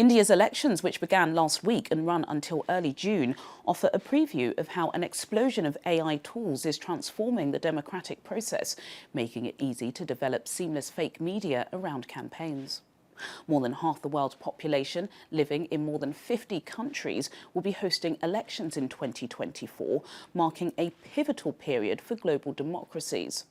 India's elections, which began last week and run until early June, offer a preview of how an explosion of AI tools is transforming the democratic process, making it easy to develop seamless fake media around campaigns. More than half the world's population, living in more than 50 countries, will be hosting elections in 2024, marking a pivotal period for global democracies.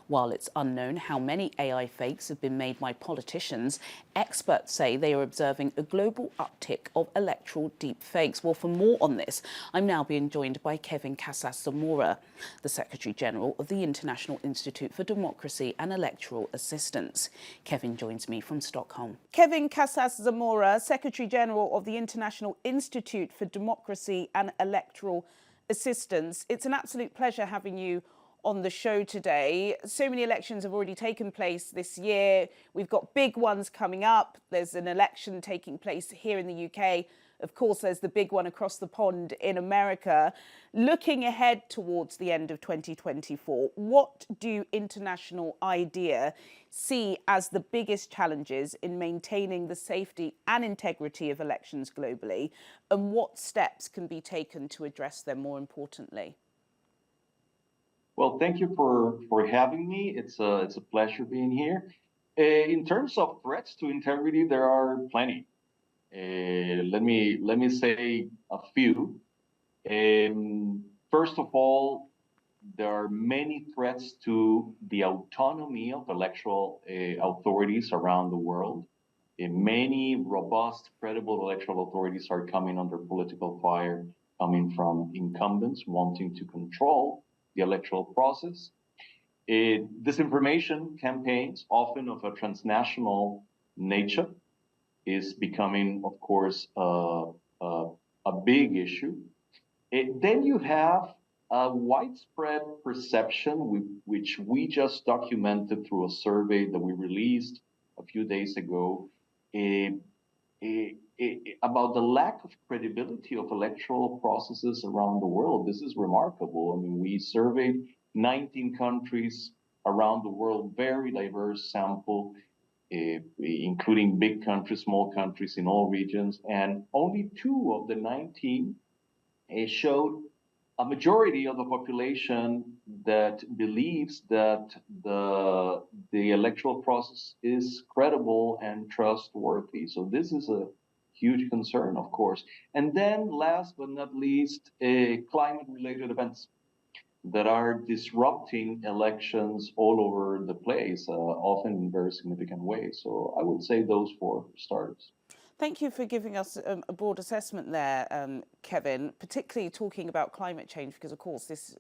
While it's unknown how many AI fakes have been made by politicians, experts say they are observing a global uptick of electoral deepfakes. Well, for more on this, I'm now being joined by Kevin Casas-Zamora, the Secretary General of the International Institute for Democracy and Electoral Assistance. Kevin joins me from Stockholm. Kevin Casas-Zamora, Secretary General of the International Institute for Democracy and Electoral Assistance. It's an absolute pleasure having you on the show today. So many elections have already taken place this year. We've got big ones coming up. There's an election taking place here in the UK. Of course, there's the big one across the pond in America. Looking ahead towards the end of 2024, what do International IDEA see as the biggest challenges in maintaining the safety and integrity of elections globally? And what steps can be taken to address them more importantly? Well, thank you for having me. It's a pleasure being here. In terms of threats to integrity, there are plenty. Let me say a few. First of all, there are many threats to the autonomy of electoral authorities around the world. Many robust, credible electoral authorities are coming under political fire, coming from incumbents wanting to control the electoral process. Disinformation campaigns, often of a transnational nature, is becoming, of course, a big issue. Then you have a widespread perception, which we just documented through a survey that we released a few days ago, about the lack of credibility of electoral processes around the world. This is remarkable. I mean, we surveyed 19 countries around the world, very diverse sample, including big countries, small countries in all regions, and only 2 of the 19 showed a majority of the population that believes that the electoral process is credible and trustworthy. So this is a huge concern, of course. And then last but not least, climate-related events that are disrupting elections all over the place, often in very significant ways. So I would say those 4 starters. Thank you for giving us a broad assessment there, Kevin, particularly talking about climate change, because, of course, this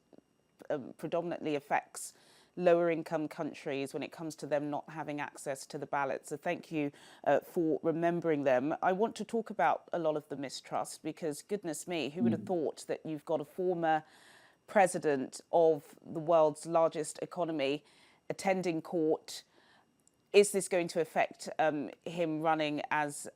predominantly affects lower income countries when it comes to them not having access to the ballot. So thank you for remembering them. I want to talk about a lot of the mistrust because, goodness me, who would have thought that you've got a former president of the world's largest economy attending court? Is this going to affect him running as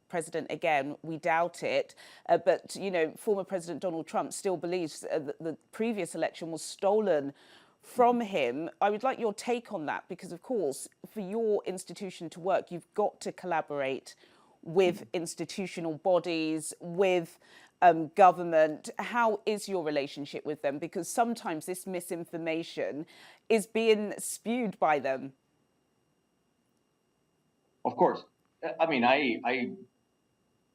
president again? We doubt it. But, you know, former President Donald Trump still believes that the previous election was stolen from him. I would like your take on that because, of course, for your institution to work, you've got to collaborate with institutional bodies, with government. How is your relationship with them? Because sometimes this misinformation is being spewed by them. Of course. I mean, I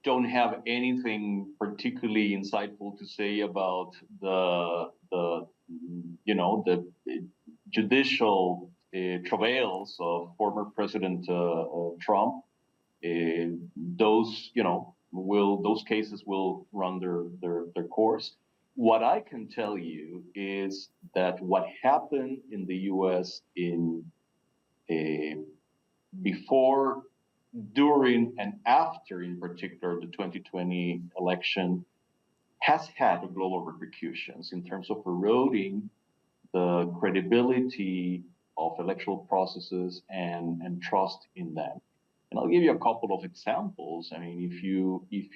don't have anything particularly insightful to say about the judicial travails of former President Trump. Those cases will run their course. What I can tell you is that what happened in the U.S. before, during, and after, in particular, the 2020 election has had global repercussions in terms of eroding the credibility of electoral processes and trust in them. And I'll give you a couple of examples. I mean, if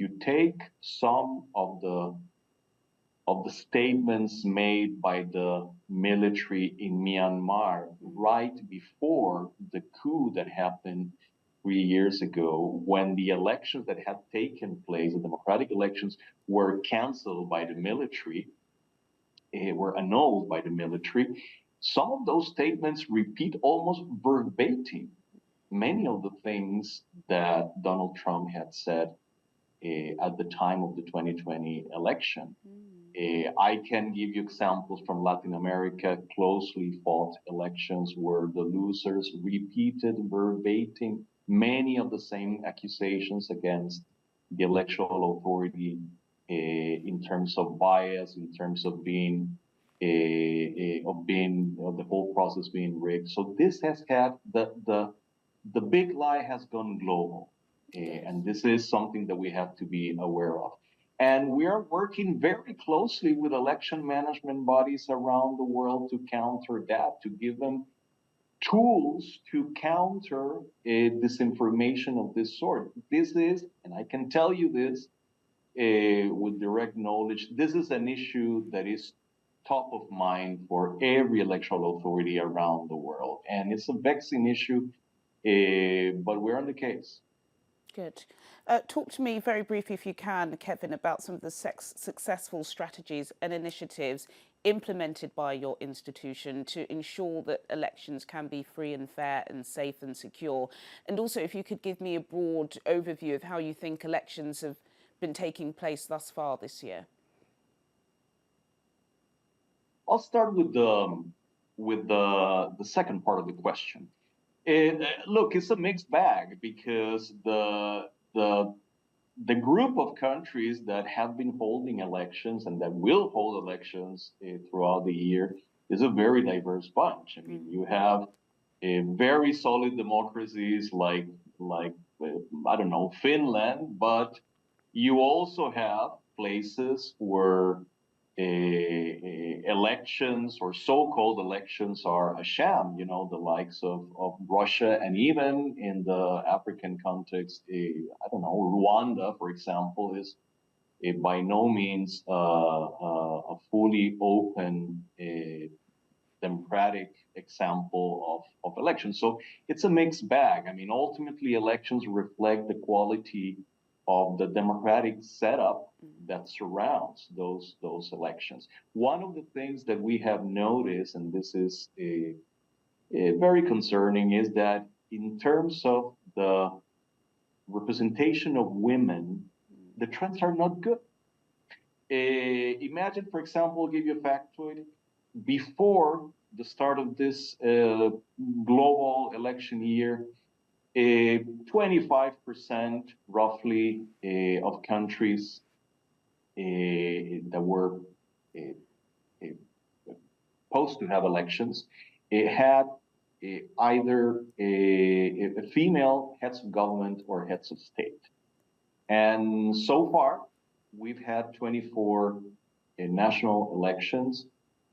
you take some of the statements made by the military in Myanmar right before the coup that happened 3 years ago, when the elections that had taken place, the democratic elections, were canceled by the military, were annulled by the military, some of those statements repeat almost verbatim many of the things that Donald Trump had said at the time of the 2020 election. I can give you examples from Latin America, closely fought elections where the losers repeated verbatim many of the same accusations against the electoral authority in terms of bias, in terms of being of the whole process being rigged. So this has had the big lie has gone global, and this is something that we have to be aware of. And we are working very closely with election management bodies around the world to counter that, to give them tools to counter disinformation of this sort. This is, and I can tell you this with direct knowledge, this is an issue that is top of mind for every electoral authority around the world. And it's a vexing issue, but we're on the case. Good. Talk to me very briefly, if you can, Kevin, about some of the successful strategies and initiatives implemented by your institution to ensure that elections can be free and fair and safe and secure. And also, if you could give me a broad overview of how you think elections have been taking place thus far this year. I'll start with the second part of the question. Look, it's a mixed bag because the group of countries that have been holding elections and that will hold elections throughout the year is a very diverse bunch. I mean, you have very solid democracies like I don't know, Finland, but you also have places where elections or so-called elections are a sham, you know, the likes of Russia, and even in the African context, I don't know, Rwanda, for example, is by no means a fully open democratic example of elections. So it's a mixed bag. I mean, ultimately, elections reflect the quality of the democratic setup that surrounds those elections. One of the things that we have noticed, and this is very concerning, is that in terms of the representation of women, the trends are not good. Imagine, for example, I'll give you a factoid. Before the start of this global election year, 25% roughly of countries that were supposed to have elections had either a female heads of government or heads of state. And so far, we've had 24 national elections,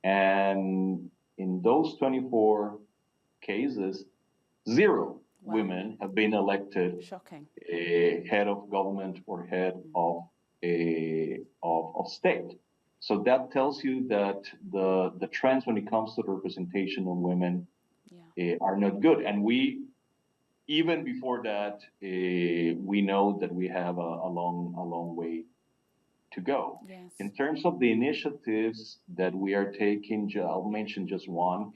and in those 24 cases, zero women have been elected head of government or head of state. So that tells you that the trends when it comes to the representation of women are not good. And we, even before that, we know that we have a long way to go. Yes. In terms of the initiatives that we are taking, I'll mention just one.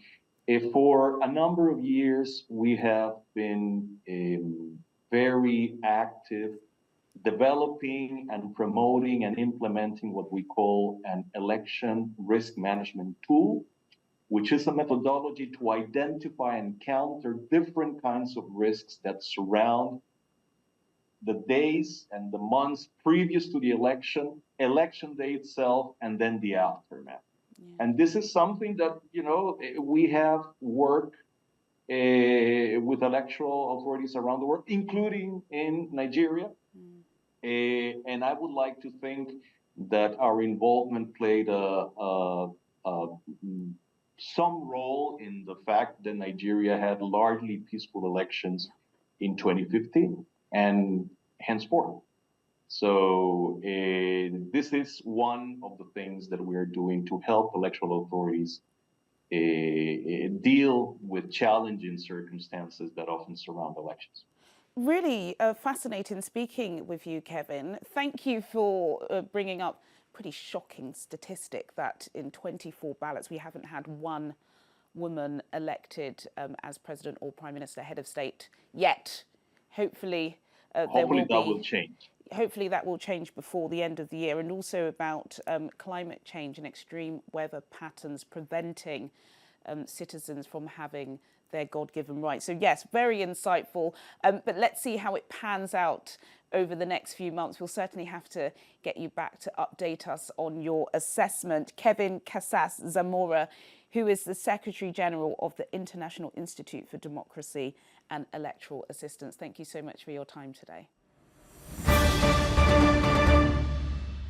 For a number of years, we have been very active developing and promoting and implementing what we call an election risk management tool, which is a methodology to identify and counter different kinds of risks that surround the days and the months previous to the election, election day itself, and then the aftermath. Yeah. And this is something that, you know, we have worked with electoral authorities around the world, including in Nigeria. And I would like to think that our involvement played some role in the fact that Nigeria had largely peaceful elections in 2015 and henceforth. So this is one of the things that we are doing to help electoral authorities deal with challenging circumstances that often surround elections. Really fascinating speaking with you, Kevin. Thank you for bringing up pretty shocking statistic that in 24 ballots we haven't had one woman elected as president or prime minister, head of state yet. Hopefully, there Hopefully will that will be. change. Hopefully that will change before the end of the year, and also about climate change and extreme weather patterns preventing citizens from having their God-given rights. So yes, very insightful, but let's see how it pans out over the next few months. We'll certainly have to get you back to update us on your assessment. Kevin Casas Zamora, who is the Secretary General of the International Institute for Democracy and Electoral Assistance. Thank you so much for your time today.